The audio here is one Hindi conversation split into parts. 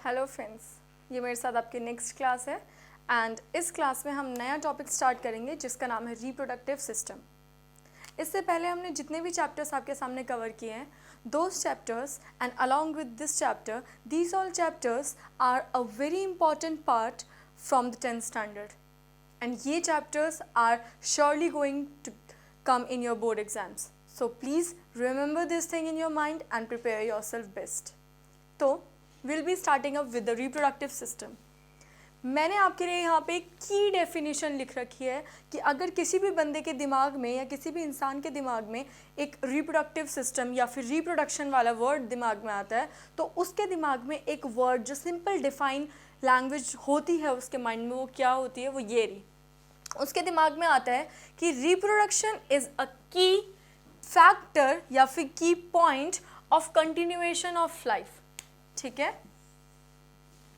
हेलो फ्रेंड्स, ये मेरे साथ आपकी नेक्स्ट क्लास है एंड इस क्लास में हम नया टॉपिक स्टार्ट करेंगे जिसका नाम है रिप्रोडक्टिव सिस्टम। इससे पहले हमने जितने भी चैप्टर्स आपके सामने कवर किए हैं, those chapters and along with this chapter, these all chapters are a very important part from the 10th standard and ये chapters are surely going to come in your board exams. So please remember this thing in your mind and prepare yourself best. तो we'll be starting up with the reproductive system. मैंने आपके लिए यहाँ पे की डेफिनेशन लिख रखी है कि अगर किसी भी बंदे के दिमाग में या किसी भी इंसान के दिमाग में एक रिप्रोडक्टिव सिस्टम या फिर रिप्रोडक्शन वाला वर्ड दिमाग में आता है तो उसके दिमाग में एक वर्ड जो सिंपल डिफाइन लैंग्वेज होती है उसके माइंड में, वो क्या होती है, वो ये रही। उसके दिमाग में आता है कि रिप्रोडक्शन इज़ अ की फैक्टर या फिर की point of continuation of life, ठीक है,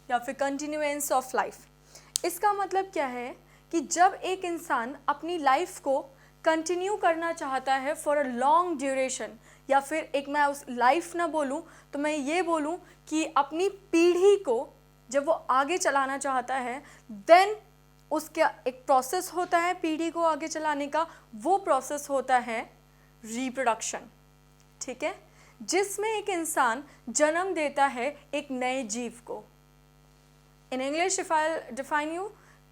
या फिर कंटिन्यूएंस ऑफ लाइफ। इसका मतलब क्या है कि जब एक इंसान अपनी लाइफ को कंटिन्यू करना चाहता है फॉर अ लॉन्ग ड्यूरेशन, या फिर एक मैं उस लाइफ ना बोलूँ तो मैं ये बोलूँ कि अपनी पीढ़ी को जब वो आगे चलाना चाहता है, देन उसका एक प्रोसेस होता है पीढ़ी को आगे चलाने का, वो प्रोसेस होता है रिप्रोडक्शन, ठीक है, जिसमें एक इंसान जन्म देता है एक नए जीव को। In English if I define you,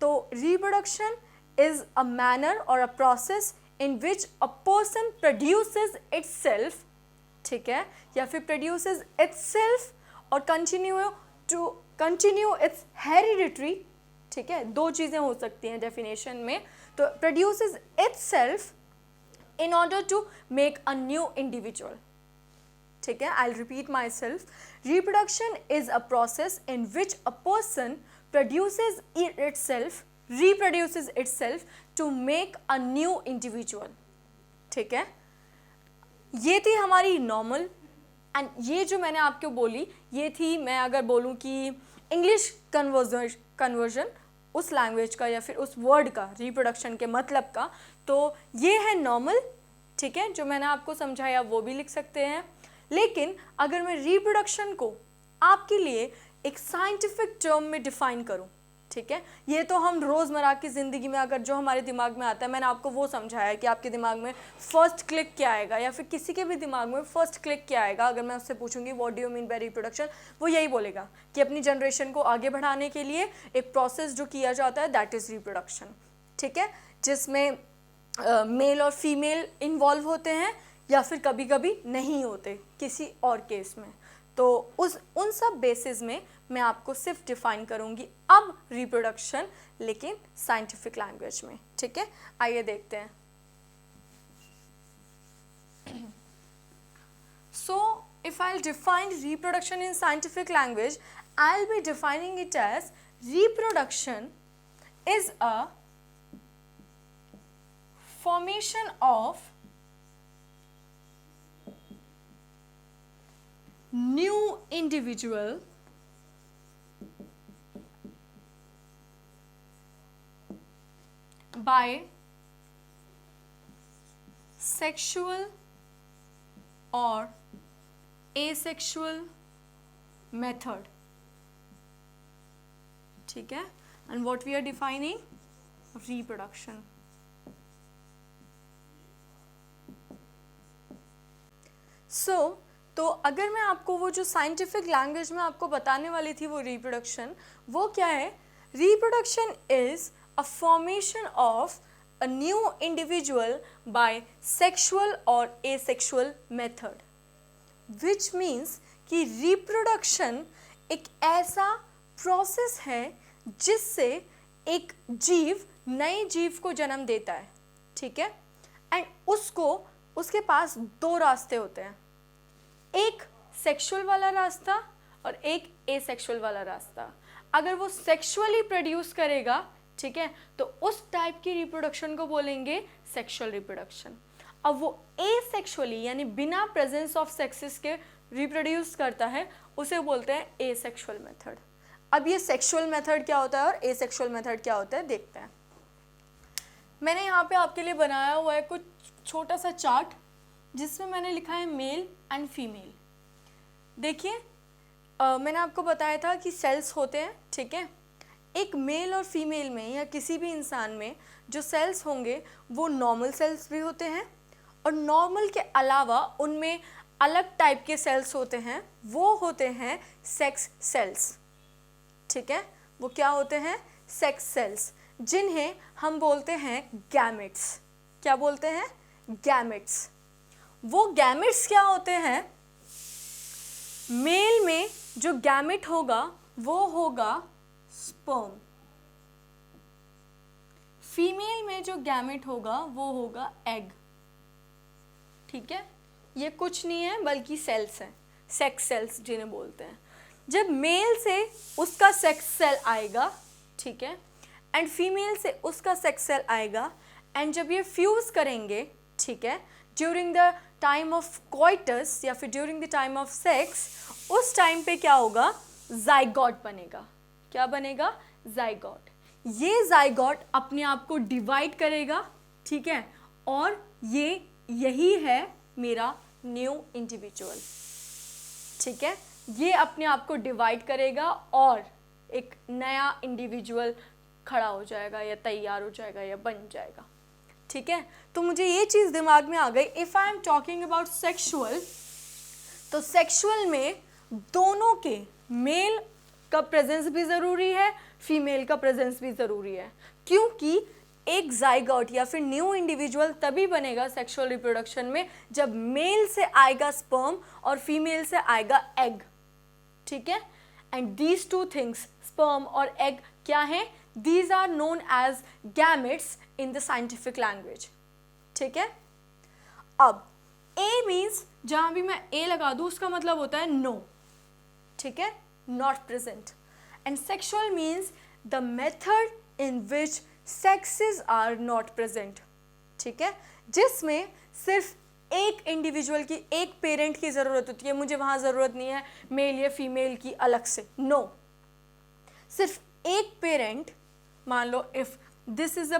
तो रिप्रोडक्शन इज अ मैनर और अ process in which a person produces itself, ठीक है, या फिर प्रोड्यूसेस इटसेल्फ और कंटिन्यू इट्स हेरिडिटरी, ठीक है, दो चीज़ें हो सकती हैं डेफिनेशन में। तो produces itself in order to make a new individual, ठीक है। I repeat myself, reproduction is a process in which a person produces reproduces itself to make a new individual, ठीक है। ये थी हमारी नॉर्मल, एंड ये जो मैंने आपको बोली ये थी, मैं अगर बोलूँ कि इंग्लिश कन्वर्जन उस लैंग्वेज का या फिर उस वर्ड का रिप्रोडक्शन के मतलब का, तो ये है नॉर्मल, ठीक है, जो मैंने आपको समझाया वो भी लिख सकते हैं। लेकिन अगर मैं रिप्रोडक्शन को आपके लिए एक साइंटिफिक टर्म में डिफाइन करूं, ठीक है, ये तो हम रोज़मर्रा की ज़िंदगी में अगर जो हमारे दिमाग में आता है, मैंने आपको वो समझाया कि आपके दिमाग में फर्स्ट क्लिक क्या आएगा, या फिर किसी के भी दिमाग में फर्स्ट क्लिक क्या आएगा अगर मैं उससे पूछूंगी what do you mean bye reproduction, वो यही बोलेगा कि अपनी जनरेशन को आगे बढ़ाने के लिए एक प्रोसेस जो किया जाता है दैट इज़ रिप्रोडक्शन, ठीक है, जिसमें मेल और फीमेल इन्वॉल्व होते हैं या फिर कभी कभी नहीं होते किसी और केस में। तो उन सब बेसिस में मैं आपको सिर्फ डिफाइन करूंगी अब रिप्रोडक्शन, लेकिन साइंटिफिक लैंग्वेज में, ठीक है। आइए देखते हैं। So if I define reproduction in scientific language, I will be defining it as reproduction is a formation of new individual by sexual or asexual method, ठीक है, and what we are defining reproduction. तो अगर मैं आपको वो जो साइंटिफिक लैंग्वेज में आपको बताने वाली थी वो रिप्रोडक्शन, वो क्या है, reproduction is a formation of a new individual by sexual और एसेक्सुअल मेथड, विच मीन्स कि रिप्रोडक्शन एक ऐसा प्रोसेस है जिससे एक जीव नए जीव को जन्म देता है, ठीक है, एंड उसके पास दो रास्ते होते हैं, एक सेक्सुअल वाला रास्ता और एक एसेक्सुअल वाला रास्ता। अगर वो सेक्सुअली प्रोड्यूस करेगा, ठीक है, तो उस टाइप की रिप्रोडक्शन को बोलेंगे सेक्सुअल रिप्रोडक्शन। अब वो एसेक्सुअली यानी बिना प्रेजेंस ऑफ सेक्सेस के रिप्रोड्यूस करता है, उसे बोलते हैं एसेक्सुअल मेथड। अब ये सेक्सुअल मेथड क्या होता है और एसेक्सुअल मेथड क्या होता है देखते हैं। मैंने यहाँ पे आपके लिए बनाया हुआ है कुछ छोटा सा चार्ट जिसमें मैंने लिखा है मेल एंड फीमेल। देखिए मैंने आपको बताया था कि सेल्स होते हैं, ठीक है। एक मेल और फीमेल में या किसी भी इंसान में जो सेल्स होंगे वो नॉर्मल सेल्स भी होते हैं, और नॉर्मल के अलावा उनमें अलग टाइप के सेल्स होते हैं, वो होते हैं सेक्स सेल्स, ठीक है। वो क्या होते हैं? सेक्स सेल्स, जिन्हें हम बोलते हैं गैमेट्स। क्या बोलते हैं? गैमेट्स। वो गैमेट्स क्या होते हैं? मेल में जो गैमेट होगा वो होगा स्पर्म, फीमेल में जो गैमेट होगा वो होगा एग, ठीक है। ये कुछ नहीं है बल्कि सेल्स हैं, सेक्स सेल्स जिन्हें बोलते हैं। जब मेल से उसका सेक्स सेल आएगा, ठीक है, एंड फीमेल से उसका सेक्स सेल आएगा, एंड जब ये फ्यूज करेंगे, ठीक है, during the time of coitus या फिर during the time of sex, उस टाइम पे क्या होगा? जाइगोट बनेगा। क्या बनेगा? जाइगोट। ये जाइगोट अपने आप को डिवाइड करेगा, ठीक है, और यही है मेरा न्यू इंडिविजुअल, ठीक है। ये अपने आप को डिवाइड करेगा और एक नया इंडिविजुअल खड़ा हो जाएगा या तैयार हो जाएगा या बन जाएगा, ठीक है। तो मुझे ये चीज़ दिमाग में आ गई। If I am talking about sexual, तो सेक्सुअल में दोनों के मेल का प्रेजेंस भी ज़रूरी है, फीमेल का प्रेजेंस भी ज़रूरी है, क्योंकि एक जाइगोट या फिर न्यू इंडिविजुअल तभी बनेगा सेक्सुअल रिप्रोडक्शन में जब मेल से आएगा स्पर्म और फीमेल से आएगा एग, ठीक है। And these two things, sperm और एग, क्या है? These are known as gametes in the scientific language, ठीक है। अब ए मीन्स, जहां भी मैं ए लगा दूं उसका मतलब होता है नो, ठीक है, not present. And sexual means the method in which sexes are not present, ठीक है, जिसमें सिर्फ एक इंडिविजुअल की, एक पेरेंट की ज़रूरत होती है। मुझे वहाँ ज़रूरत नहीं है मेल या फीमेल की अलग से, नो, सिर्फ एक पेरेंट। मान लो if this is a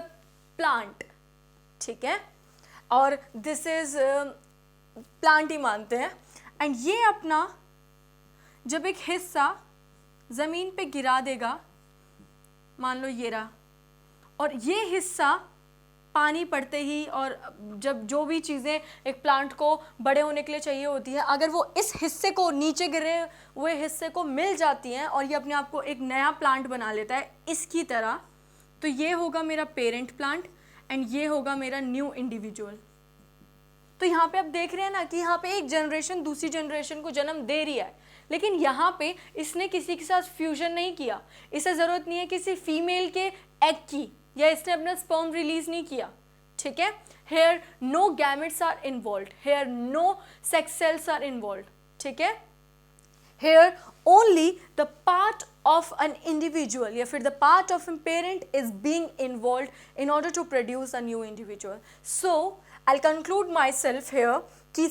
plant, ठीक है, और दिस इज़ प्लांट ही मानते हैं, एंड ये अपना जब एक हिस्सा ज़मीन पे गिरा देगा, मान लो ये रहा, और ये हिस्सा पानी पड़ते ही, और जब जो भी चीज़ें एक प्लांट को बड़े होने के लिए चाहिए होती है, अगर वो इस हिस्से को, नीचे गिरे हुए हिस्से को मिल जाती हैं और ये अपने आप को एक नया प्लांट बना लेता है इसकी तरह, तो ये होगा मेरा पेरेंट प्लांट एंड ये होगा मेरा न्यू इंडिविजुअल। तो यहाँ पे आप देख रहे हैं ना कि यहाँ पे एक जनरेशन दूसरी जनरेशन को जन्म दे रही है, लेकिन यहाँ पे इसने किसी के साथ फ्यूजन नहीं किया। इसे ज़रूरत नहीं है किसी फीमेल के एग की, या इसने अपना स्पर्म रिलीज नहीं किया, ठीक है। Here no gametes are involved, here no sex cells are involved, ठीक है। Here only the part of an individual या फिर the part of a parent is being involved in order to produce a new individual. So I'll conclude myself here कि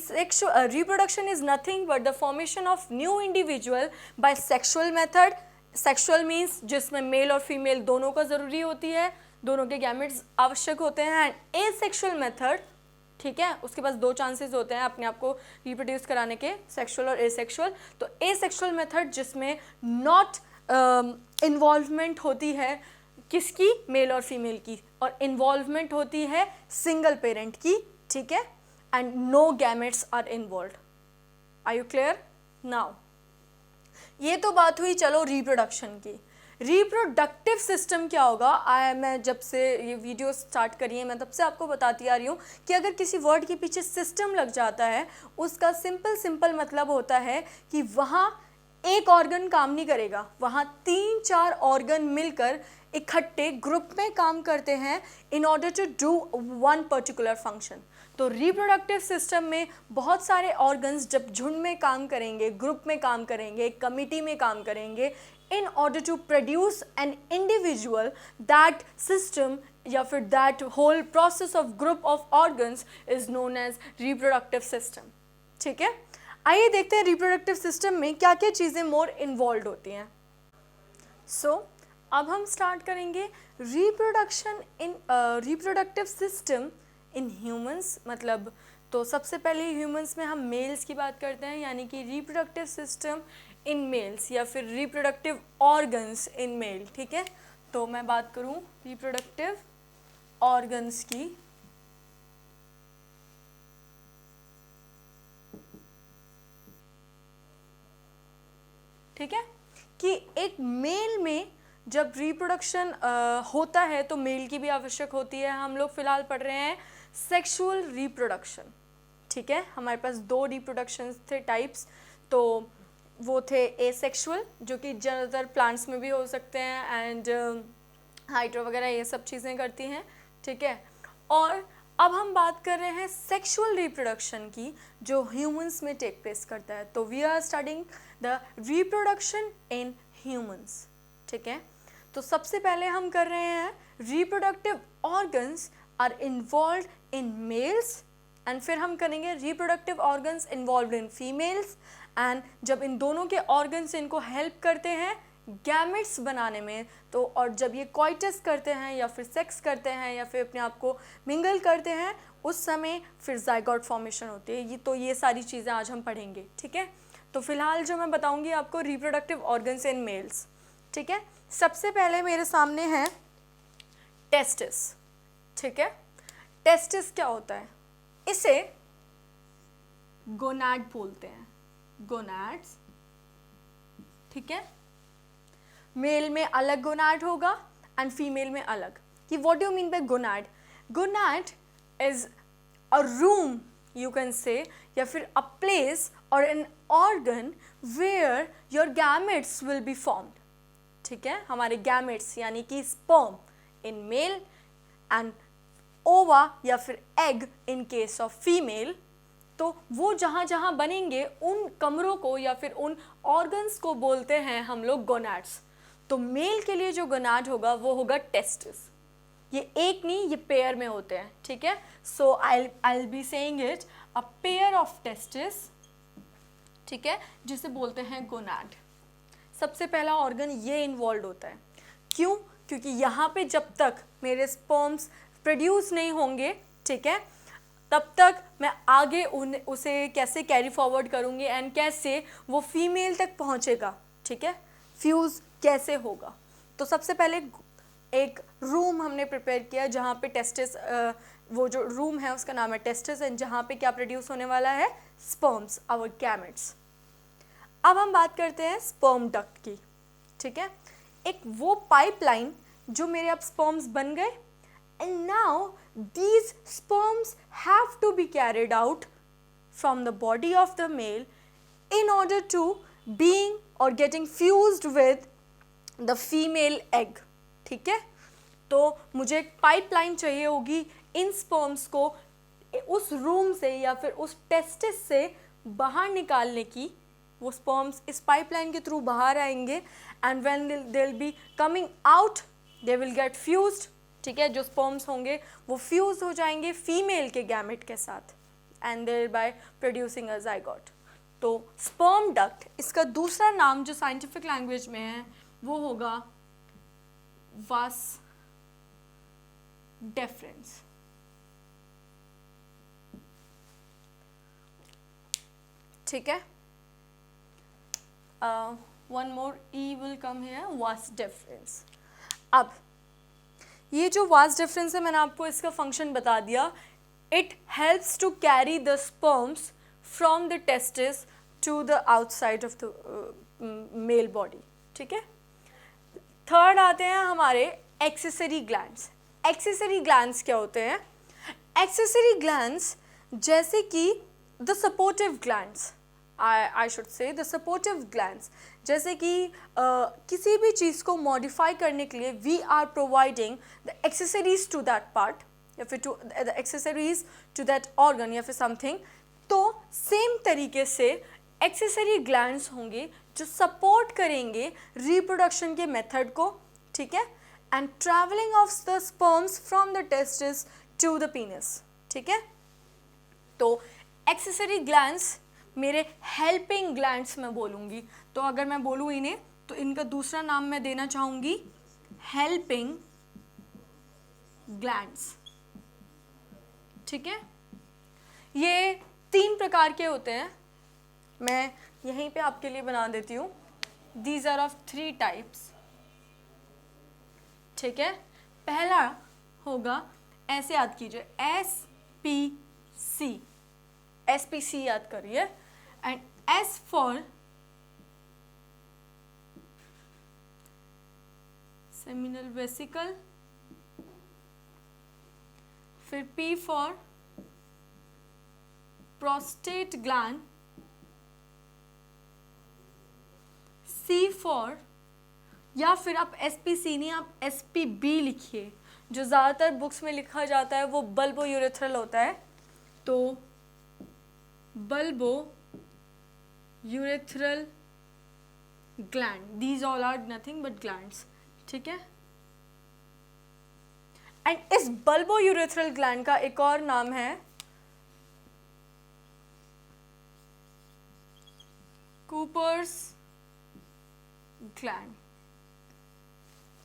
reproduction is nothing but the formation of new individual by sexual method. Sexual means जिसमें मेल और फीमेल दोनों का ज़रूरी होती है, दोनों के गैमेट्स आवश्यक होते हैं। एंड asexual method, ठीक है, उसके पास दो चांसेस होते हैं अपने आप को रिप्रोड्यूस कराने के, सेक्सुअल और एसेक्सुअल। तो एसेक्सुअल मेथड जिसमें नॉट इन्वॉल्वमेंट होती है किसकी, मेल और फीमेल की, और इन्वॉल्वमेंट होती है सिंगल पेरेंट की, ठीक है, and no gametes are involved. Are you clear now? ये तो बात हुई चलो रिप्रोडक्शन की। रिप्रोडक्टिव सिस्टम क्या होगा? मैं जब से ये वीडियो स्टार्ट करी है मैं तब से आपको बताती आ रही हूँ कि अगर किसी वर्ड के पीछे सिस्टम लग जाता है उसका सिंपल मतलब होता है कि वहाँ एक ऑर्गन काम नहीं करेगा, वहाँ 3-4 ऑर्गन मिलकर इकट्ठे ग्रुप में काम करते हैं in order to do one particular function. तो रिप्रोडक्टिव सिस्टम में बहुत सारे ऑर्गन्स जब झुंड में काम करेंगे, ग्रुप में काम करेंगे, कमिटी में काम करेंगे, in order to produce an individual, that system या फिर that whole process of group of organs is known as reproductive system, ठीक है। आइए देखते हैं रिप्रोडक्टिव सिस्टम में क्या क्या चीज़ें मोर इन्वॉल्व होती हैं। सो अब हम स्टार्ट करेंगे reproduction in reproductive system in humans. मतलब तो सबसे पहले ह्यूमंस में हम मेल्स की बात करते हैं, यानी कि रिप्रोडक्टिव सिस्टम इन मेल्स या फिर रिप्रोडक्टिव ऑर्गन्स इन मेल, ठीक है। तो मैं बात करूं रिप्रोडक्टिव ऑर्गन्स की, ठीक है, कि एक मेल में जब रिप्रोडक्शन होता है तो मेल की भी आवश्यक होती है। हम लोग फिलहाल पढ़ रहे हैं सेक्सुअल रिप्रोडक्शन, ठीक है। हमारे पास दो रिप्रोडक्शन थे टाइप्स, तो वो थे एसेक्सुअल जो कि ज़्यादातर प्लांट्स में भी हो सकते हैं एंड हाइड्रो वगैरह ये सब चीज़ें करती हैं, ठीक है। और अब हम बात कर रहे हैं सेक्सुअल रिप्रोडक्शन की जो ह्यूमंस में टेक प्लेस करता है। तो we are studying the reproduction in humans, ठीक है। तो सबसे पहले हम कर रहे हैं reproductive organs are involve in males, and फिर हम करेंगे reproductive organs involve in females, and जब इन दोनों के ऑर्गन्स इनको हेल्प करते हैं गैमेट्स बनाने में, तो और जब ये कॉइटस करते हैं या फिर सेक्स करते हैं या फिर अपने आप को मिंगल करते हैं उस समय फिर जाइगोट फॉर्मेशन होती है। तो ये सारी चीज़ें आज हम पढ़ेंगे, ठीक है। तो फिलहाल जो मैं बताऊंगी आपको रिप्रोडक्टिव ऑर्गन्स इन मेल्स, ठीक है। सबसे पहले मेरे सामने है टेस्टिस, ठीक है। टेस्टिस क्या होता है? इसे गोनाड बोलते हैं, गोनाड्स, ठीक है। मेल में अलग गोनाड होगा एंड फीमेल में अलग। कि what do you mean by gonad? Gonad is a room you can say, या फिर अ प्लेस और an organ where your gametes will be formed, ठीक है। हमारे गैमेट्स यानी कि स्पर्म इन मेल एंड ओवा या फिर egg in case of female, तो वो जहाँ जहाँ बनेंगे उन कमरों को या फिर उन ऑर्गन्स को बोलते हैं हम लोग गोनाड्स। तो मेल के लिए जो गोनाड होगा वो होगा टेस्टिस। ये एक नहीं, ये पेयर में होते हैं, ठीक है। So I be saying it a pair of testis, ठीक है, जिसे बोलते हैं गोनाड। सबसे पहला ऑर्गन ये इन्वॉल्व होता है। क्यों? क्योंकि यहाँ पे जब तक मेरे स्पर्म्स प्रोड्यूस नहीं होंगे, ठीक है, तब तक मैं आगे उसे कैसे कैरी फॉरवर्ड करूँगी एंड कैसे वो फीमेल तक पहुँचेगा, ठीक है, फ्यूज़ कैसे होगा। तो सबसे पहले एक रूम हमने प्रिपेयर किया जहाँ पे टेस्टिस, वो जो रूम है उसका नाम है टेस्टिस, एंड जहाँ पे क्या प्रोड्यूस होने वाला है? Sperms, our gametes. अब हम बात करते हैं स्पर्म डक्ट की, ठीक है। एक वो पाइपलाइन जो मेरे अब स्पर्म्स बन गए, and now these sperms have to be carried out from the body of the male in order to being or getting fused with the female egg, ठीक है। तो मुझे एक पाइपलाइन चाहिए होगी इन स्पर्म्स को उस रूम से या फिर उस टेस्टिस से बाहर निकालने की। वो स्पर्म्स इस पाइपलाइन के थ्रू बाहर आएंगे and when they will be coming out they will get fused, ठीक है। जो स्पर्म्स होंगे वो फ्यूज हो जाएंगे फीमेल के गैमेट के साथ and thereby producing a zygote. तो स्पर्म डक्ट, इसका दूसरा नाम जो साइंटिफिक लैंग्वेज में है वो होगा वास डेफरेंस, ठीक है। One more E will come here, vas deferens. अब ये जो वास डिफरेंस है मैंने आपको इसका फंक्शन बता दिया। It helps to carry the sperms from the testis to the outside of the male body, ठीक है। थर्ड आते हैं हमारे एक्सेसरी ग्लैंड्स। एक्सेसरी ग्लैंड्स क्या होते हैं? एक्सेसरी ग्लैंड्स जैसे कि the supportive glands, I should say the supportive glands, जैसे कि किसी भी चीज़ को मॉडिफाई करने के लिए we are providing the accessories to that part या फिर to the accessories to that organ या फिर समथिंग। तो सेम तरीके से एक्सेसरी ग्लैंड्स होंगे जो सपोर्ट करेंगे रिप्रोडक्शन के मेथड को, ठीक है, and travelling of the sperms from the testis to the penis, ठीक है। तो एक्सेसरी ग्लैंड्स मेरे हेल्पिंग ग्लैंड्स में बोलूँगी। तो अगर मैं बोलूँ इन्हें तो इनका दूसरा नाम मैं देना चाहूँगी हेल्पिंग ग्लैंड्स, ठीक है। ये 3 प्रकार के होते हैं। मैं यहीं पे आपके लिए बना देती हूँ, दीज आर ऑफ 3 टाइप्स, ठीक है। पहला होगा, ऐसे याद कीजिए, SPC, SPC याद करिए, and S for seminal vesicle, फिर P for prostate gland, C for, या फिर आप SPC नहीं, आप SPB लिखिए, जो ज़्यादातर बुक्स में लिखा जाता है वो बल्बो यूरेथ्रल होता है, तो bulbo urethral gland, these all are nothing but glands, ठीक है। एंड इस बल्बो यूरेथ्रल ग्लैंड का एक और नाम है कूपर्स ग्लैंड।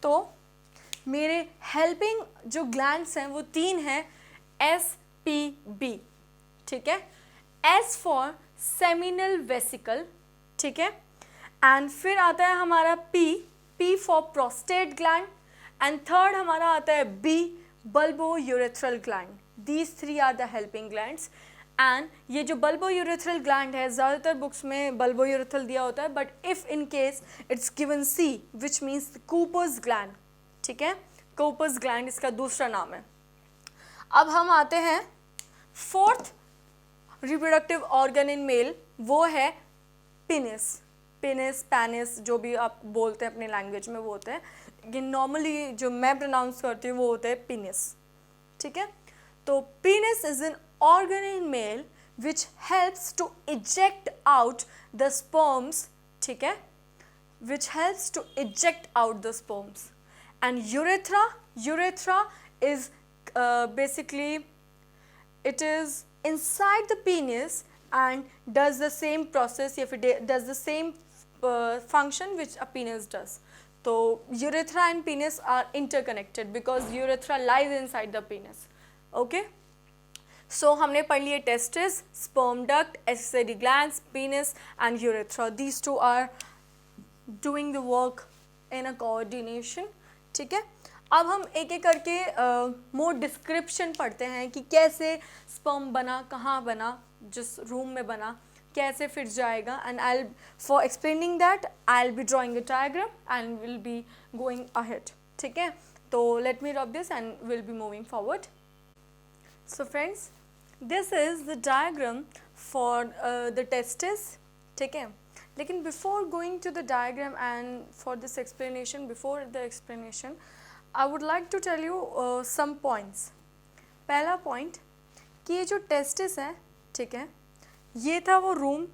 तो मेरे हेल्पिंग जो ग्लैंड्स हैं वो 3 हैं, SPB, ठीक है। S फॉर सेमिनल वेसिकल, ठीक है, एंड फिर आता है हमारा P for prostate gland, and third हमारा आता है B, bulbo urethral gland. These 3 are the helping glands. And ये जो बल्बो यूरेथ्रल ग्लैंड है, ज़्यादातर बुक्स में बल्बो यूरेथ्रल दिया होता है, but if in case it's given C, which means Cooper's gland, ठीक है। कूपर्स ग्लैंड इसका दूसरा नाम है। अब हम आते हैं 4th reproductive organ in male, वो है पेनिस। पेनिस, पैनिस, जो भी आप बोलते हैं अपने लैंग्वेज में वो होता है, लेकिन नॉर्मली जो मैं प्रोनाउंस करती हूँ वो होता है पेनिस, ठीक है। तो penis is an organ in male which helps to eject out the sperms, ठीक है, which helps to eject out the sperms. And urethra is basically, it is inside the penis and does the same process, if it does the same function which a penis does. So urethra and penis are interconnected because urethra lies inside the penis, okay. सो हमने पढ़ लिए testis, sperm duct, accessory glands, penis and urethra. These 2 are doing the work in a coordination, ठीक है। अब हम एक एक करके मोर डिस्क्रिप्शन पढ़ते हैं कि कैसे स्पर्म बना, कहाँ बना, जिस रूम में बना, कैसे फिर जाएगा, and I for explaining that I will B drawing a diagram and will be going ahead, ठीक है। तो let me rub this and will be moving forward. So friends, this is the diagram for the testis, ठीक है। लेकिन before going to the diagram and for this explanation, before the explanation, I would like to tell you some points. पहला point कि ये जो testis है, ठीक है, ये था वो रूम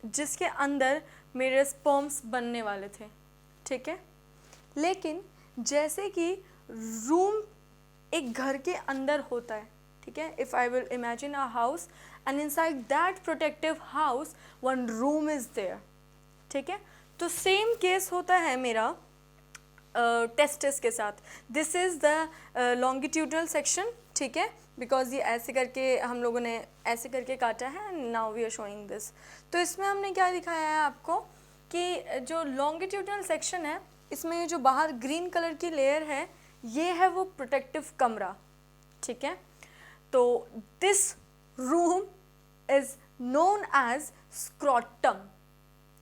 जिसके अंदर मेरे स्पर्म्स बनने वाले थे, ठीक है। लेकिन जैसे कि रूम एक घर के अंदर होता है, ठीक है, if I will imagine a house and inside that protective house one room is there, ठीक है। तो सेम केस होता है मेरा टेस्टिस के साथ। This is the longitudinal section, ठीक है, बिकॉज ये ऐसे करके हम लोगों ने ऐसे करके काटा है and now we are showing this. तो इसमें हमने क्या दिखाया है आपको कि जो लॉन्गिट्यूडनल सेक्शन है, इसमें ये जो बाहर ग्रीन कलर की लेयर है, ये है वो प्रोटेक्टिव कमरा, ठीक है। तो this room is known as scrotum,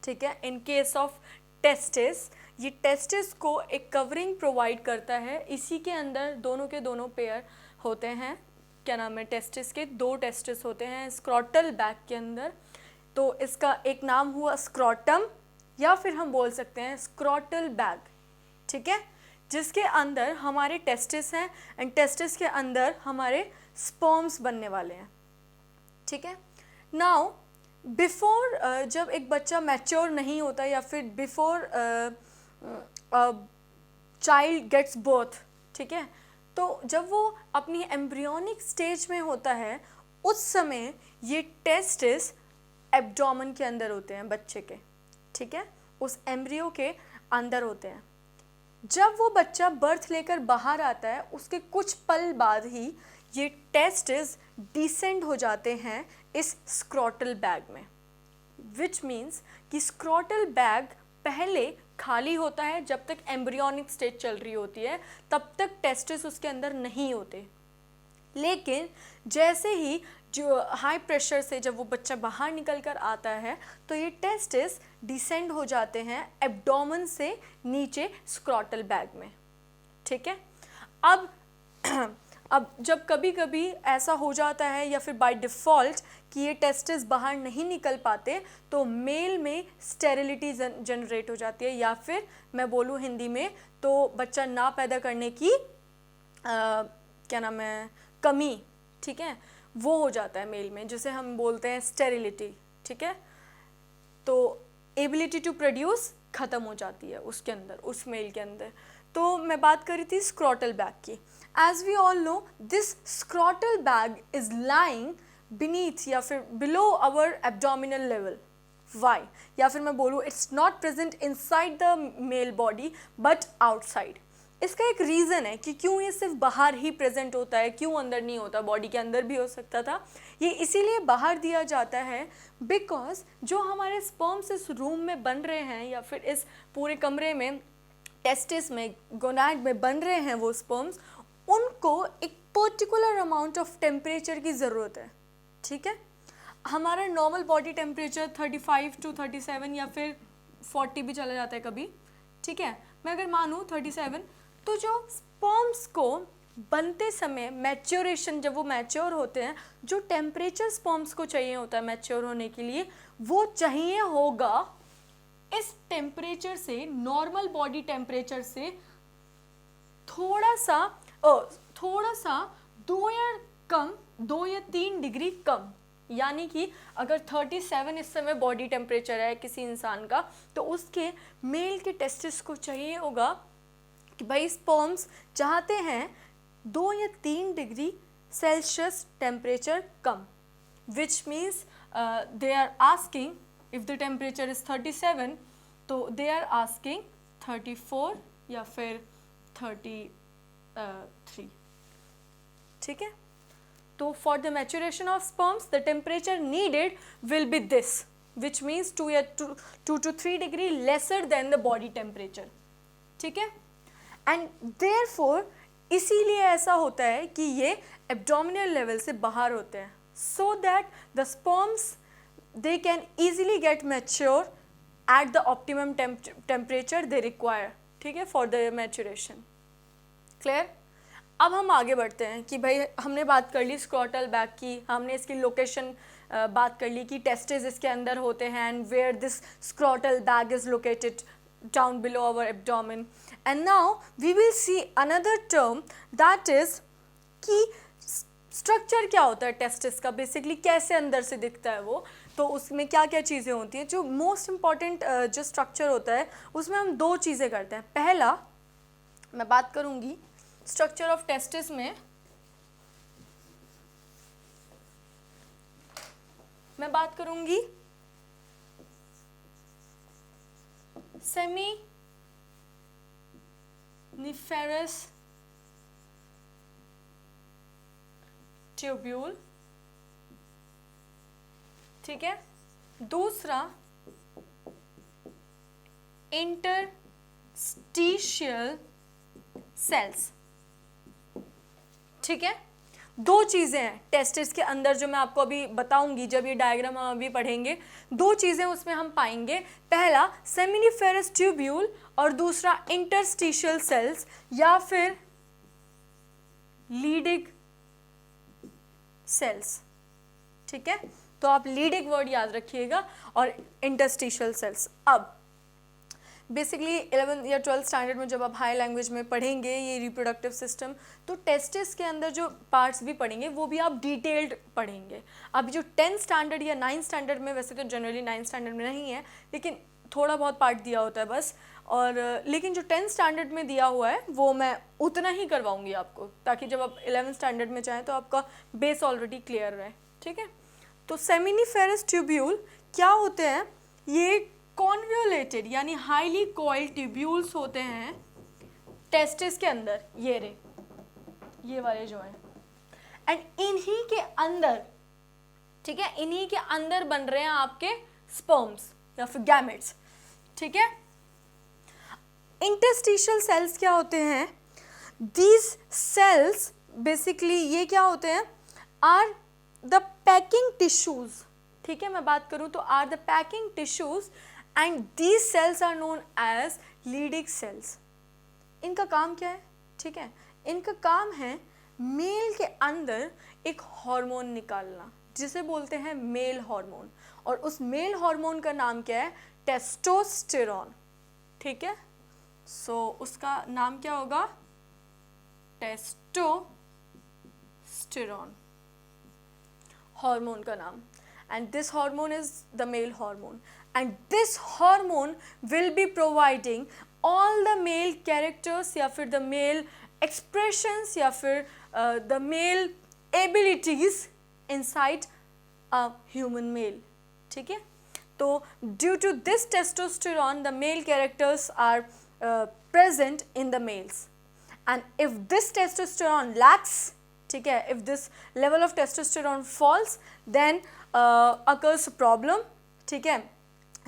ठीक है। इन केस ऑफ टेस्टिस, ये टेस्टिस को एक कवरिंग प्रोवाइड करता है, इसी के अंदर दोनों के दोनों पेयर होते हैं, क्या नाम है, टेस्टिस के 2 टेस्टिस होते हैं स्क्रॉटल बैग के अंदर। तो इसका एक नाम हुआ स्क्रॉटम, या फिर हम बोल सकते हैं स्क्रॉटल बैग, ठीक है, जिसके अंदर हमारे टेस्टिस हैं एंड टेस्टिस के अंदर हमारे स्पर्म्स बनने वाले हैं, ठीक है। नाउ बिफोर जब एक बच्चा मैच्योर नहीं होता या फिर बिफोर चाइल्ड गेट्स बर्थ, ठीक है, तो जब वो अपनी एम्ब्रियोनिक स्टेज में होता है, उस समय ये टेस्टिस एब्डोमेन के अंदर होते हैं बच्चे के, ठीक है, उस एम्ब्रियो के अंदर होते हैं। जब वो बच्चा बर्थ लेकर बाहर आता है, उसके कुछ पल बाद ही ये टेस्टिस डिसेंड हो जाते हैं इस स्क्रॉटल बैग में। विच मीन्स कि स्क्रॉटल बैग पहले खाली होता है, जब तक एम्ब्रियोनिक स्टेज चल रही होती है तब तक टेस्टिस उसके अंदर नहीं होते। लेकिन जैसे ही जो हाई प्रेशर से जब वो बच्चा बाहर निकल कर आता है तो ये टेस्टिस डिसेंड हो जाते हैं एब्डोमेन से नीचे स्क्रॉटल बैग में। ठीक है, अब जब कभी कभी ऐसा हो जाता है या फिर बाय डिफ़ॉल्ट कि ये टेस्टिस बाहर नहीं निकल पाते तो मेल में स्टेरिलिटी जनरेट हो जाती है, या फिर मैं बोलूँ हिंदी में तो बच्चा ना पैदा करने की क्या नाम है, कमी, ठीक है, वो हो जाता है मेल में, जिसे हम बोलते हैं स्टेरिलिटी। ठीक है, तो एबिलिटी टू प्रोड्यूस ख़त्म हो जाती है उसके अंदर, उस मेल के अंदर। तो मैं बात कर रही थी स्क्रॉटल बैग की। As we all know this scrotal bag is lying beneath या फिर below our abdominal level. Why, या फिर मैं बोलूँ it's not present inside the male body but outside. इसका एक रीज़न है कि क्यों ये सिर्फ बाहर ही प्रेजेंट होता है, क्यों अंदर नहीं होता, बॉडी के अंदर भी हो सकता था। ये इसीलिए बाहर दिया जाता है बिकॉज जो हमारे स्पर्म्स इस रूम में बन रहे हैं या फिर इस पूरे कमरे में टेस्टिस में गोनाड में बन रहे हैं वो स्पर्म्स, उनको एक पर्टिकुलर अमाउंट ऑफ टेम्परेचर की ज़रूरत है। ठीक है, हमारा नॉर्मल बॉडी टेम्परेचर 35 to 37 या फिर 40 भी चला जाता है कभी। ठीक है, मैं अगर मानूँ 37, तो जो स्पर्म्स को बनते समय मैच्योरेशन, जब वो मैच्योर होते हैं, जो टेम्परेचर स्पर्म्स को चाहिए होता है मैच्योर होने के लिए, वो चाहिए होगा इस टेम्परेचर से, नॉर्मल बॉडी टेम्परेचर से थोड़ा सा 2 या 3 डिग्री कम। यानी कि अगर 37 इस समय बॉडी टेम्परेचर है किसी इंसान का, तो उसके मेल के टेस्टिस को चाहिए होगा कि भाई स्पर्म्स चाहते हैं 2 या 3 डिग्री सेल्सियस टेम्परेचर कम, which means they are asking if the temperature is 37 तो दे आर आस्किंग 34 या फिर 33। ठीक है, तो for the maturation of sperms the temperature needed will be this, which means 2 to 3 degree lesser than the body temperature. ठीक है, एंड देयरफॉर इसीलिए ऐसा होता है कि ये एब्डोमिनल लेवल से बाहर होते हैं, so that the sperms they can easily get mature at the optimum temperature they require। ठीक है, for the maturation। क्लियर? अब हम आगे बढ़ते हैं कि भाई हमने बात कर ली स्क्रॉटल बैग की, हमने इसकी लोकेशन बात कर ली कि टेस्टिस इसके अंदर होते हैं and where this scrotal bag is located down below our abdomen. And now we will see another term that is कि स्ट्रक्चर क्या होता है टेस्टिस का, बेसिकली कैसे अंदर से दिखता है वो, तो उसमें क्या क्या चीज़ें होती हैं। जो मोस्ट इम्पॉर्टेंट जो स्ट्रक्चर होता है उसमें हम 2 चीज़ें करते हैं। पहला मैं बात करूँगी स्ट्रक्चर ऑफ टेस्टिस में, मैं बात करूँगी सेमिनिफेरस ट्यूब्यूल। ठीक है, दूसरा इंटरस्टिशियल सेल्स। ठीक है, 2 चीज़ें हैं टेस्टिस के अंदर जो मैं आपको अभी बताऊंगी, जब ये डायग्राम हम अभी पढ़ेंगे 2 चीज़ें उसमें हम पाएंगे। पहला सेमिनिफेरस ट्यूब्यूल और दूसरा इंटरस्टिशियल सेल्स या फिर लीडिग सेल्स। ठीक है, तो आप लीडिग वर्ड याद रखिएगा और इंटरस्टिशियल सेल्स। अब बेसिकली 11th या 12th स्टैंडर्ड में जब आप हाई लैंग्वेज में पढ़ेंगे ये रिप्रोडक्टिव सिस्टम, तो टेस्टिस के अंदर जो पार्ट्स भी पढ़ेंगे वो भी आप डिटेल्ड पढ़ेंगे। अब जो 10th स्टैंडर्ड या 9th स्टैंडर्ड में, वैसे तो जनरली 9th स्टैंडर्ड में नहीं है लेकिन थोड़ा बहुत पार्ट दिया होता है बस, और लेकिन जो 10th स्टैंडर्ड में दिया हुआ है वो मैं उतना ही करवाऊँगी आपको, ताकि जब आप 11th स्टैंडर्ड में चाहें तो आपका बेस ऑलरेडी क्लियर रहे। ठीक है, तो सेमिनिफेरस ट्यूब्यूल क्या होते हैं, ये कॉन्वोलेटेड यानी हाईली कॉइल्ड ट्यूब्यूल्स होते हैं टेस्टिस के अंदर, ये वाले जो हैं, एंड इन्हीं के अंदर, ठीक है, इन्हीं के अंदर बन रहे हैं आपके स्पर्म्स या फिर गैमेट्स, ठीक है। इंटरस्टिशियल सेल्स क्या होते हैं? दीज सेल्स बेसिकली ये क्या होते हैं? आर द पैकिंग टिश्यूज, ठीक है, मैं बात करूं तो are the packing tissues and these cells are known as leading cells. इनका काम क्या है? ठीक है, इनका काम है मेल के अंदर एक हार्मोन निकालना जिसे बोलते हैं मेल हार्मोन, और उस मेल हार्मोन का नाम क्या है? टेस्टोस्टेरॉन, ठीक है। सो उसका नाम क्या होगा? टेस्टोस्टेरॉन, हार्मोन का नाम। And this hormone is the male hormone, and this hormone will be providing all the male characters या फिर द मेल एक्सप्रेशंस या फिर the male abilities inside a human male, ठीक है। तो due to this testosterone the male characters are present in the males, and if this testosterone lacks, ठीक है, if this level of testosterone falls then occurs a problem, ठीक है,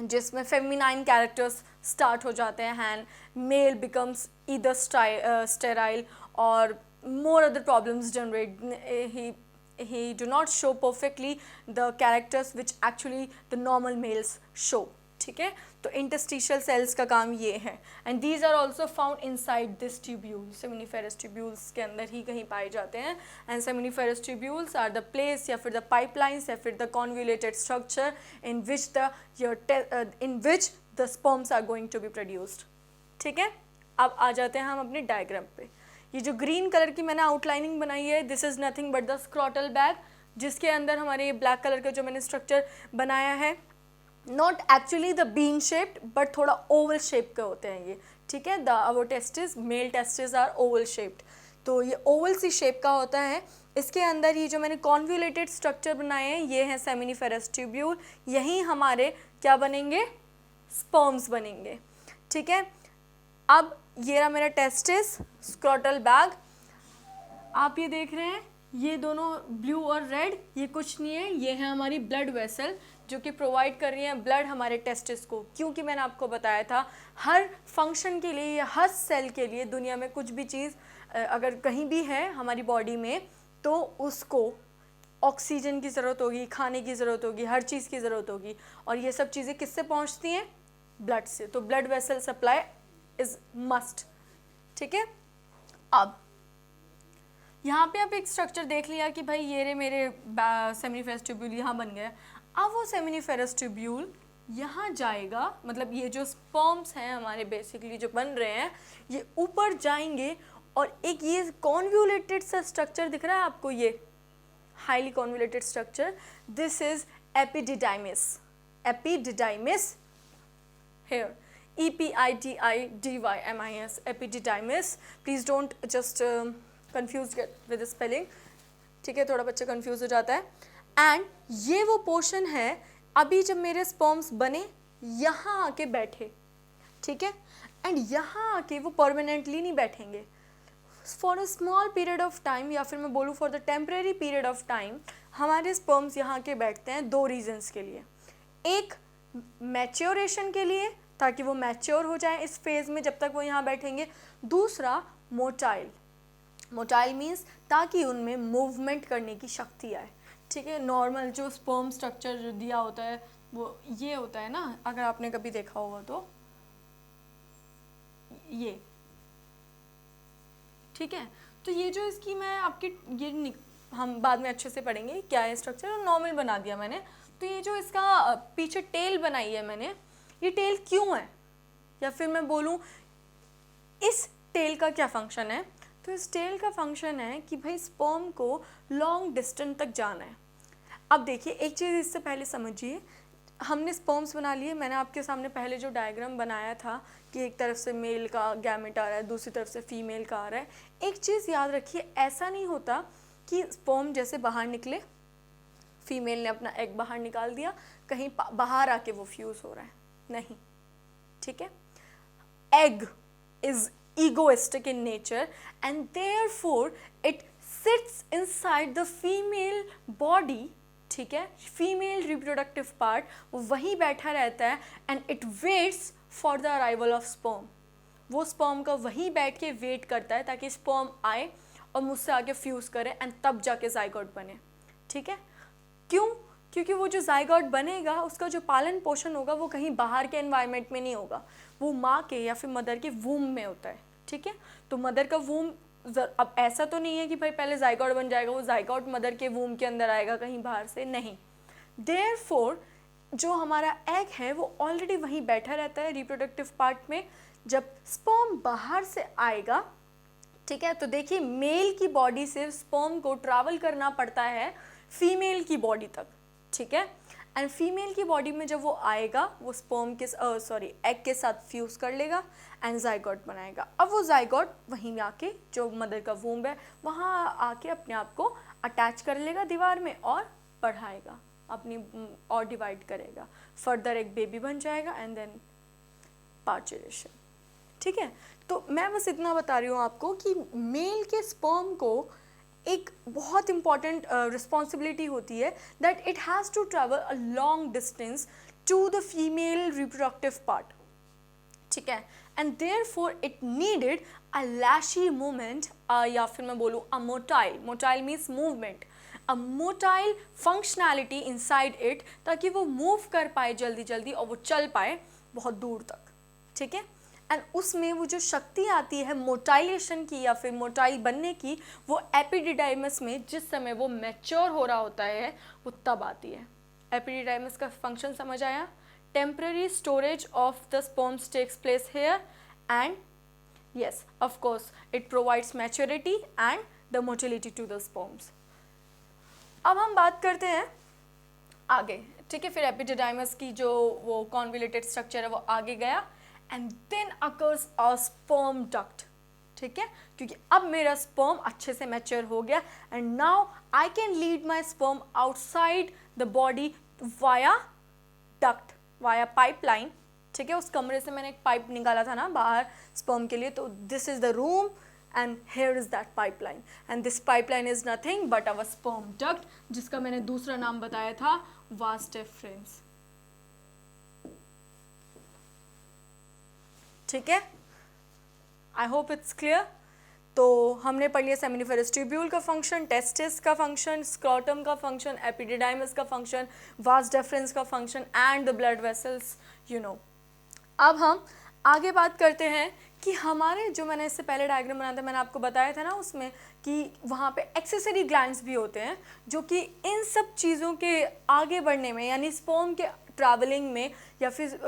जिसमें feminine characters start हो जाते हैं and male becomes either sterile or more other problems generate. He do not show perfectly the characters which actually the normal males show, ठीक है। तो इंटरस्टिशियल सेल्स का काम ये है, and these are also found inside this tubule, seminiferous tubules के अंदर ही कहीं पाए जाते हैं। And seminiferous tubules are the place या फिर द पाइपलाइंस या फिर the convoluted structure in which the sperms are going to be produced, ठीक है। अब आ जाते हैं हम अपने डायग्राम पे। ये जो ग्रीन कलर की मैंने आउटलाइनिंग बनाई है, this is nothing but the scrotal bag, जिसके अंदर हमारे ये ब्लैक कलर का जो मैंने स्ट्रक्चर बनाया है, not actually the bean shaped but थोड़ा ओवल शेप के होते हैं ये, ठीक है। The our testis, male testis are oval shaped, तो ये ओवल सी शेप का होता है। इसके अंदर ये जो मैंने कॉन्व्यूलेटेड स्ट्रक्चर बनाए हैं ये हैं सेमिनिफेरस ट्यूब्यूल, यही हमारे क्या बनेंगे? स्पर्म्स बनेंगे, ठीक है। अब ये रहा मेरा टेस्टिस, स्क्रॉटल बैग, आप ये देख रहे हैं ये दोनों ब्लू और रेड, ये कुछ नहीं है, ये है हमारी ब्लड वेसल जो कि प्रोवाइड कर रही है ब्लड हमारे टेस्टिस को, क्योंकि मैंने आपको बताया था हर फंक्शन के लिए या हर सेल के लिए दुनिया में कुछ भी चीज़ अगर कहीं भी है हमारी बॉडी में तो उसको ऑक्सीजन की ज़रूरत होगी, खाने की ज़रूरत होगी, हर चीज़ की ज़रूरत होगी, और ये सब चीज़ें किससे पहुंचती हैं? ब्लड से। तो blood vessel supply is must, ठीक है। अब यहाँ पे आप एक स्ट्रक्चर देख लिया कि भाई ये रे मेरे सेमिनिफेरस ट्यूब्यूल यहाँ बन गया। अब वो सेमिनिफेरस ट्यूब्यूल यहाँ जाएगा, मतलब ये जो स्पर्म्स हैं हमारे बेसिकली जो बन रहे हैं ये ऊपर जाएंगे, और एक ये कॉन्व्यूलेटेड सा स्ट्रक्चर दिख रहा है आपको, ये highly convoluted structure, this is epididymis, epididymis here, EPIDIDYMIS, epididymis. Please don't just confuse with the spelling, ठीक है, थोड़ा बच्चा कंफ्यूज हो जाता है। एंड ये वो पोर्शन है अभी जब मेरे स्पर्म्स बने यहाँ आके बैठे, ठीक है, एंड यहाँ आके वो परमानेंटली नहीं बैठेंगे, for a small period of time, या फिर मैं बोलूँ for the temporary period of time हमारे स्पर्म्स यहाँ के बैठते हैं दो रीजंस के लिए। एक मैच्योरेशन के लिए, ताकि वो मैच्योर हो जाए इस फेज़ में जब तक वो यहाँ बैठेंगे। दूसरा मोटाइल, मोटाइल मीन्स ताकि उनमें मूवमेंट करने की शक्ति आए, ठीक है। नॉर्मल जो स्पर्म स्ट्रक्चर जो दिया होता है वो ये होता है ना, अगर आपने कभी देखा होगा तो ये, ठीक है। तो ये जो इसकी मैं आपकी ये हम बाद में अच्छे से पढ़ेंगे क्या है स्ट्रक्चर, और नॉर्मल बना दिया मैंने। तो ये जो इसका पीछे टेल बनाई है मैंने, ये टेल क्यों है, या फिर मैं बोलूँ इस टेल का क्या फंक्शन है? तो इस टेल का फंक्शन है कि भाई स्पर्म को लॉन्ग डिस्टेंस तक जाना है। अब देखिए एक चीज़ इससे पहले समझिए, हमने स्पर्म्स बना लिए, मैंने आपके सामने पहले जो डायग्राम बनाया था कि एक तरफ से मेल का गैमेट आ रहा है, दूसरी तरफ से फीमेल का आ रहा है। एक चीज़ याद रखिए, ऐसा नहीं होता कि स्पर्म जैसे बाहर निकले, फीमेल ने अपना एग बाहर निकाल दिया, कहीं बाहर आके वो फ्यूज़ हो रहा है, नहीं, ठीक है। Egg is egoistic in nature and therefore it sits inside the female body, ठीक है, फीमेल रिप्रोडक्टिव पार्ट वो वहीं बैठा रहता है and it waits for the arrival of sperm. वो स्पर्म का वहीं बैठ के वेट करता है ताकि स्पर्म आए और मुझसे आगे फ्यूज़ करे एंड तब जाके जाइगोट बने। ठीक है, क्यों? क्योंकि वो जो जाइगोट बनेगा उसका जो पालन पोषण होगा वो कहीं बाहर के एनवायरनमेंट में नहीं होगा, वो माँ के या फिर मदर के वूम में होता है। ठीक है, तो मदर का वूम, अब ऐसा तो नहीं है कि भाई पहले जाइगोट बन जाएगा, वो जाइगोट मदर के वूम के अंदर आएगा कहीं बाहर से, नहीं। देयरफॉर जो हमारा एग है वो ऑलरेडी वहीं बैठा रहता है रिप्रोडक्टिव पार्ट में। जब स्पर्म बाहर से आएगा, ठीक है, तो देखिए मेल की बॉडी से स्पर्म को ट्रैवल करना पड़ता है फीमेल की बॉडी तक। ठीक है, एंड फीमेल की बॉडी में जब वो आएगा वो स्पर्म के एग के साथ फ्यूज़ कर लेगा एंड जाइगोट बनाएगा। अब वो जाइगोट वहीं आके जो मदर का वूम्ब है वहाँ आके अपने आप को अटैच कर लेगा दीवार में और बढ़ाएगा अपनी और डिवाइड करेगा, फर्दर एक बेबी बन जाएगा एंड देन पार्चुरेशन। ठीक है, तो मैं बस इतना बता रही हूँ आपको कि मेल के स्पर्म को एक बहुत इंपॉर्टेंट रिस्पॉन्सिबिलिटी होती है that it has to travel a long distance to the female reproductive part. ठीक है, and therefore it needed a lashy movement, या फिर मैं बोलूँ a motile, motile means movement, a motile functionality inside it, ताकि वो मूव कर पाए जल्दी जल्दी और वो चल पाए बहुत दूर तक। ठीक है, एंड उसमें वो जो शक्ति आती है मोटाइलेशन की या फिर मोटाइल बनने की, वो एपिडिडाइमस में जिस समय वो मैच्योर हो रहा होता है वो तब आती है। एपिडिडाइमस का फंक्शन समझ आया? Temporary storage of the sperms takes place here and yes, of course it provides maturity and the motility to the sperms. अब हम बात करते हैं आगे। ठीक है, फिर एपिडिडाइमस की जो वो कॉन्वोल्यूटेड स्ट्रक्चर है वो आगे गया and then occurs a sperm duct. ठीक है, क्योंकि अब मेरा स्पर्म अच्छे से मैच्योर हो गया and now I can lead my sperm outside the body via duct, via pipeline. ठीक है, उस कमरे से मैंने एक पाइप निकाला था ना बाहर स्पर्म के लिए, तो this is the room and here is that pipeline and this pipeline is nothing but our sperm duct, जिसका मैंने दूसरा नाम बताया था वास डेफरेंस। ठीक है, आई होप इट्स क्लियर। तो हमने पढ़ लिया सेमिनिफेरस ट्यूब्यूल का फंक्शन, टेस्टिस का फंक्शन, स्क्रॉटम का फंक्शन, एपिडिडाइमस का फंक्शन, वास डेफरेंस का function and the blood vessels, you know. अब हम आगे बात करते हैं कि हमारे जो मैंने इससे पहले डायग्राम बनाया था, मैंने आपको बताया था ना उसमें कि वहाँ पे एक्सेसरी ग्लैंड्स भी होते हैं जो कि इन सब चीज़ों के आगे बढ़ने में, यानी स्पर्म के ट्रैवलिंग में या फिर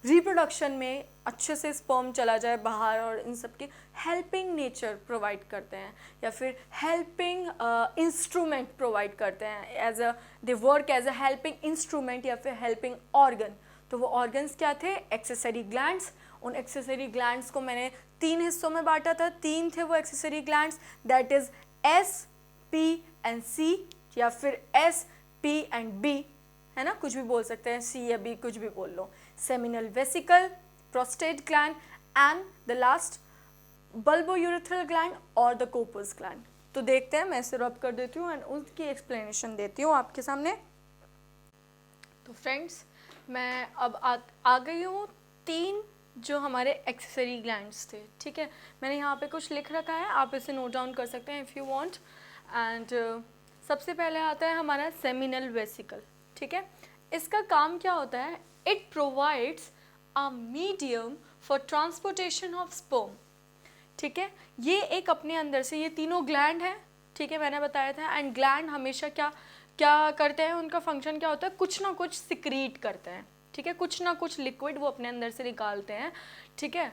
रिप्रोडक्शन में अच्छे से स्पर्म चला जाए बाहर और इन सब की हेल्पिंग नेचर प्रोवाइड करते हैं या फिर हेल्पिंग इंस्ट्रूमेंट प्रोवाइड करते हैं, as a they work as a helping instrument या फिर हेल्पिंग ऑर्गन। तो वो ऑर्गन्स क्या थे? Accessory glands. उन एक्सेसरी ग्लैंड्स को मैंने 3 हिस्सों में बांटा था, 3 थे वो accessory glands, that is S, P and C या फिर S, P एंड B, है ना, कुछ भी बोल सकते हैं, C या B कुछ भी बोल लो। Seminal vesicle, prostate gland and the last bulbourethral gland और द कोपस ग्लैंड। तो देखते हैं, मैं इसे रब कर देती हूँ एंड उसकी एक्सप्लेनेशन देती हूँ आपके सामने। तो फ्रेंड्स, मैं अब आ गई हूँ 3 जो हमारे एक्सेसरी ग्लैंड्स थे। ठीक है, मैंने यहाँ पे कुछ लिख रखा है, आप इसे नोट डाउन कर सकते हैं इफ़ यू वांट। एंड सबसे पहले आता है हमारा सेमिनल वेसिकल। ठीक है, इसका काम क्या होता है? It provides a medium for transportation of sperm. ठीक है, ये एक अपने अंदर से, ये तीनों ग्लैंड हैं, ठीक है, मैंने बताया था। एंड ग्लैंड हमेशा क्या करते हैं, उनका फंक्शन क्या होता है? कुछ ना कुछ सिक्रीट करते हैं। ठीक है, कुछ ना कुछ लिक्विड वो अपने अंदर से निकालते हैं। ठीक है,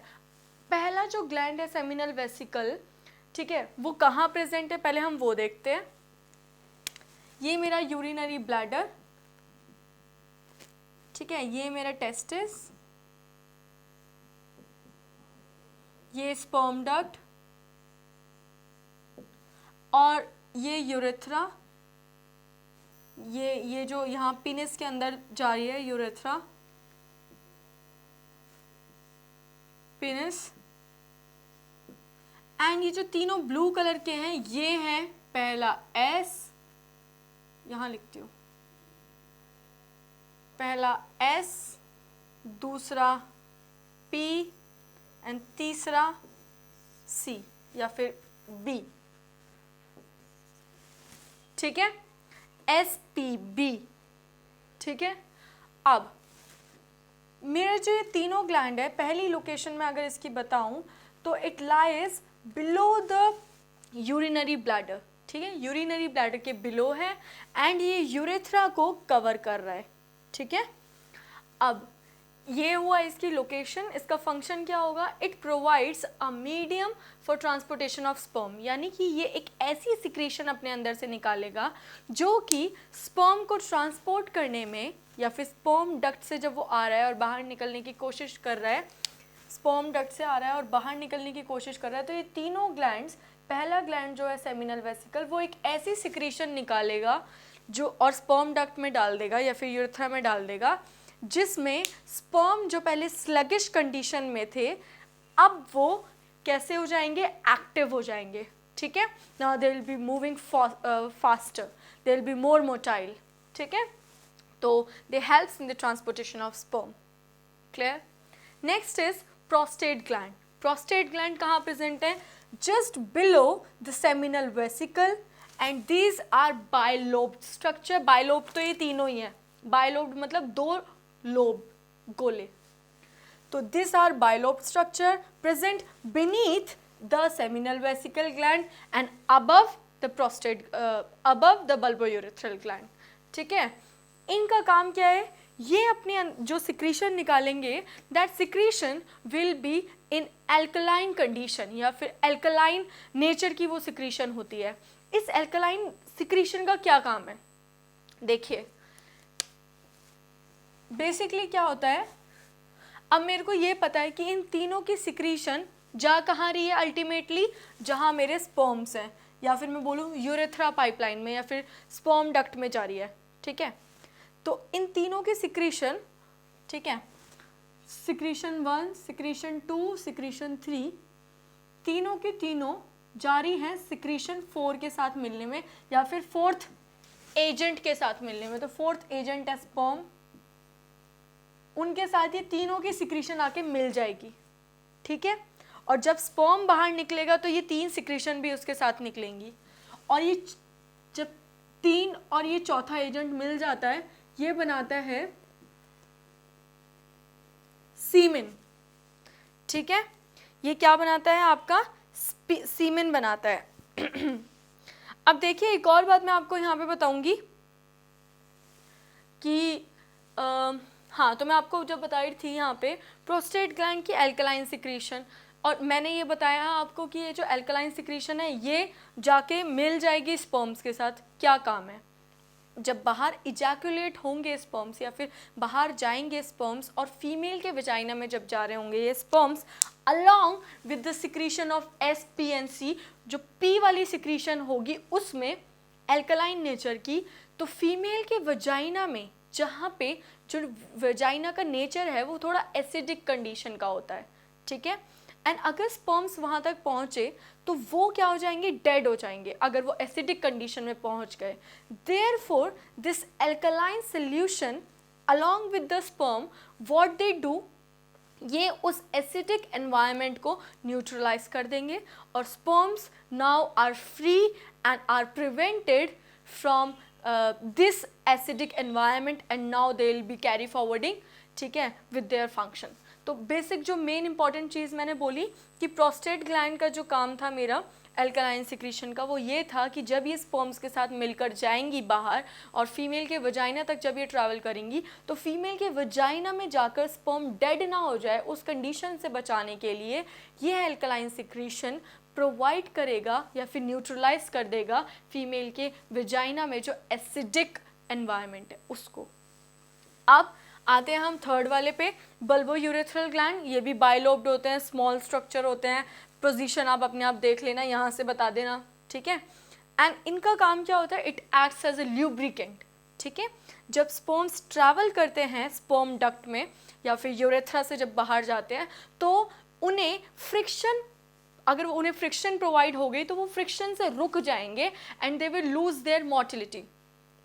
पहला जो ग्लैंड है सेमिनल वेसिकल, ठीक है, वो कहाँ प्रेजेंट है पहले हम वो देखते हैं। ये मेरा यूरिनरी ब्लैडर, ठीक है, ये मेरा टेस्टिस, ये स्पर्म डक्ट और ये यूरेथ्रा, ये जो यहाँ पीनिस के अंदर जा रही है यूरेथ्रा, पीनिस। एंड ये जो तीनों ब्लू कलर के हैं, ये हैं पहला S, यहाँ लिखती हूँ, पहला S, दूसरा P एंड तीसरा C या फिर B, ठीक है, SPB, ठीक है। अब मेरे जो ये तीनों ग्लैंड है, पहली लोकेशन में अगर इसकी बताऊं तो it lies below the urinary bladder, ठीक है, यूरिनरी ब्लैडर के बिलो है एंड ये यूरेथ्रा को कवर कर रहा है, ठीक है। अब ये हुआ इसकी लोकेशन। इसका फंक्शन क्या होगा, it provides a medium for transportation of sperm, यानी कि ये एक ऐसी सिक्रीशन अपने अंदर से निकालेगा जो कि स्पर्म को ट्रांसपोर्ट करने में, या फिर स्पर्म डक्ट से जब वो आ रहा है और बाहर निकलने की कोशिश कर रहा है, स्पर्म डक्ट से आ रहा है और बाहर निकलने की कोशिश कर रहा है, तो ये तीनों ग्लैंड्स, पहला ग्लैंड जो है सेमिनल वेसिकल, वो एक ऐसी सिक्रीशन निकालेगा जो और स्पर्म डक्ट में डाल देगा या फिर यूरेथ्रा में डाल देगा, जिसमें स्पर्म जो पहले स्लगिश कंडीशन में थे अब वो कैसे हो जाएंगे, एक्टिव हो जाएंगे, ठीक है। Now they will be moving faster, they will be more motile, ठीक है, तो they helps in the transportation of sperm, clear. Next is prostate gland. Prostate gland कहाँ प्रेजेंट है, just below the seminal vesicle and these are bilobed structure. Bilobed तो ये तीनों ही है, बाइलोब्ड मतलब दो लोब, गोले, तो this are bilobed structure present beneath the seminal vesicle gland and above the prostate, above the bulbourethral gland, ठीक है। इनका काम क्या है, ये अपने जो सिक्रीशन निकालेंगे, that secretion will be in alkaline condition, या फिर एल्कलाइन नेचर की वो सिक्रीशन होती है। इस एल्कलाइन सिक्रीशन का क्या काम है, देखिए बेसिकली क्या होता है, अब मेरे को ये पता है कि इन तीनों की सिक्रीशन जा कहाँ रही है, अल्टीमेटली जहाँ मेरे स्पर्म्स हैं, या फिर मैं बोलूँ यूरेथ्रा पाइपलाइन में या फिर स्पर्म डक्ट में जा रही है, ठीक है। तो इन तीनों की सिक्रीशन, ठीक है, सिक्रीशन 1, सिक्रीशन 2, सिक्रीशन 3, तीनों की तीनों जारी हैं सिक्रीशन 4 के साथ मिलने में या फिर फोर्थ एजेंट के साथ मिलने में। तो फोर्थ एजेंट है स्पर्म, उनके साथ ये तीनों की सिक्रीशन आके मिल जाएगी, ठीक है। और जब स्पर्म बाहर निकलेगा तो ये तीन सिक्रीशन भी उसके साथ निकलेंगी, और ये जब 3 और ये चौथा एजेंट मिल जाता है, ये बनाता है सीमेन, ठीक है। ये क्या बनाता है, आपका सीमेन बनाता है। अब देखिए एक और बात मैं आपको यहाँ पे बताऊंगी कि हाँ, तो मैं आपको जब बता रही थी यहाँ पे प्रोस्टेट ग्लैंड की एल्कलाइन सिक्रीशन, और मैंने ये बताया आपको कि ये जो एल्कलाइन सिक्रीशन है ये जाके मिल जाएगी स्पर्म्स के साथ। क्या काम है, जब बाहर इजैकुलेट होंगे स्पर्म्स या फिर बाहर जाएंगे स्पर्म्स और फीमेल के वजाइना में जब जा रहे होंगे ये sperms, along with the secretion of SP, जो P वाली सिक्रीशन होगी उसमें एल्कलाइन नेचर की, तो फीमेल के वजाइना में जहाँ पे जो वजाइना का नेचर है वो थोड़ा एसिडिक कंडीशन का होता है, ठीक है। एंड अगर स्पर्म्स वहाँ तक पहुँचे तो वो क्या हो जाएंगे, डेड हो जाएंगे अगर वो एसिडिक कंडीशन में पहुँच गए। Therefore this alkaline solution along with the sperm, what they do, ये उस एसिडिक एनवायरनमेंट को न्यूट्रलाइज कर देंगे और sperms now are free and are prevented from this acidic environment and now they will be carry forwarding, ठीक है, विद देयर फंक्शन। तो बेसिक जो मेन इंपॉर्टेंट चीज़ मैंने बोली कि प्रोस्टेट ग्लैंड का जो काम था मेरा एल्कलाइन सिक्रीशन का, वो ये था कि जब ये स्पर्म्स के साथ मिलकर जाएंगी बाहर और फीमेल के वजाइना तक जब ये ट्रैवल करेंगी, तो फीमेल के वजाइना में जाकर स्पर्म डेड ना हो जाए, उस कंडीशन से बचाने के लिए ये एल्कलाइन सिक्रीशन प्रोवाइड करेगा या फिर न्यूट्रलाइज कर देगा फीमेल के वजाइना में जो एसिडिक एनवायरनमेंट है उसको। अब आते हैं हम थर्ड वाले पे, बल्बोयूरेथ्रल ग्लैंड। ये भी बाइलोब्ड होते हैं, स्मॉल स्ट्रक्चर होते हैं, पोजीशन आप अपने आप देख लेना, यहाँ से बता देना, ठीक है। एंड इनका काम क्या होता है, it acts as a lubricant, ठीक है। जब स्पर्म्स ट्रैवल करते हैं स्पर्म डक्ट में या फिर यूरेथ्रा से जब बाहर जाते हैं तो उन्हें फ्रिक्शन, अगर उन्हें फ्रिक्शन प्रोवाइड हो गई तो वो फ्रिक्शन से रुक जाएंगे and they will lose their motility,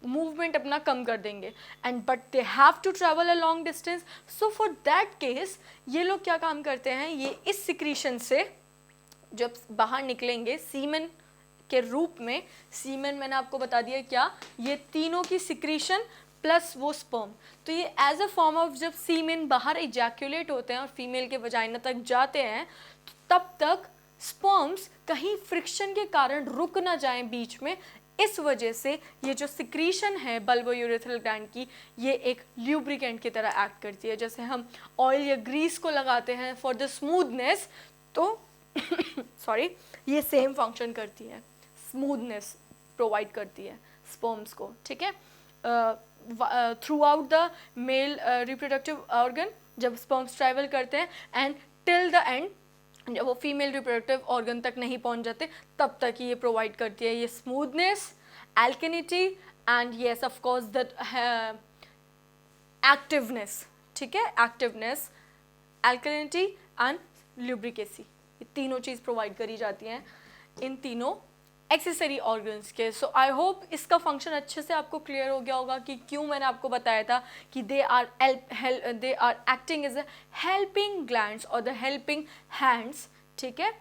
movement अपना कम कर देंगे, and but they have to travel a long distance. So for that case ये लोग क्या काम करते हैं, ये इस सिक्रीशन से जब बाहर निकलेंगे सीमेन के रूप में, सीमेन मैंने आपको बता दिया क्या, ये तीनों की सिक्रीशन प्लस वो स्पर्म, तो ये एज अ फॉर्म ऑफ जब सीमेन बाहर इजैक्यूलेट होते हैं और फीमेल के वजाइना तक जाते हैं, तो तब तक स्पर्म्स कहीं फ्रिक्शन के कारण रुक ना जाएं बीच में. इस वजह से ये जो सिक्रीशन है बल्बोयूरेथ्रल ग्लैंड की, ये एक ल्यूब्रिकेंट की तरह एक्ट करती है. जैसे हम ऑयल या ग्रीस को लगाते हैं फॉर द स्मूथनेस, तो सॉरी, ये सेम फंक्शन करती है, स्मूथनेस प्रोवाइड करती है स्पर्म्स को. ठीक है, through out the male reproductive organ जब स्पर्म्स ट्रैवल करते हैं, एंड टिल द एंड जब वो फीमेल रिप्रोडक्टिव ऑर्गन तक नहीं पहुंच जाते तब तक ये प्रोवाइड करती है ये smoothness, alkalinity and yes of course that activeness. ठीक है, एक्टिवनेस, एल्केनिटी एंड ल्यूब्रिकेसी, ये तीनों चीज़ प्रोवाइड करी जाती हैं इन तीनों एक्सेसरी ऑर्गन्स के. सो आई होप इसका फंक्शन अच्छे से आपको क्लियर हो गया होगा कि क्यों मैंने आपको बताया था कि they are acting as a helping glands और द हेल्पिंग हैंड्स. ठीक है,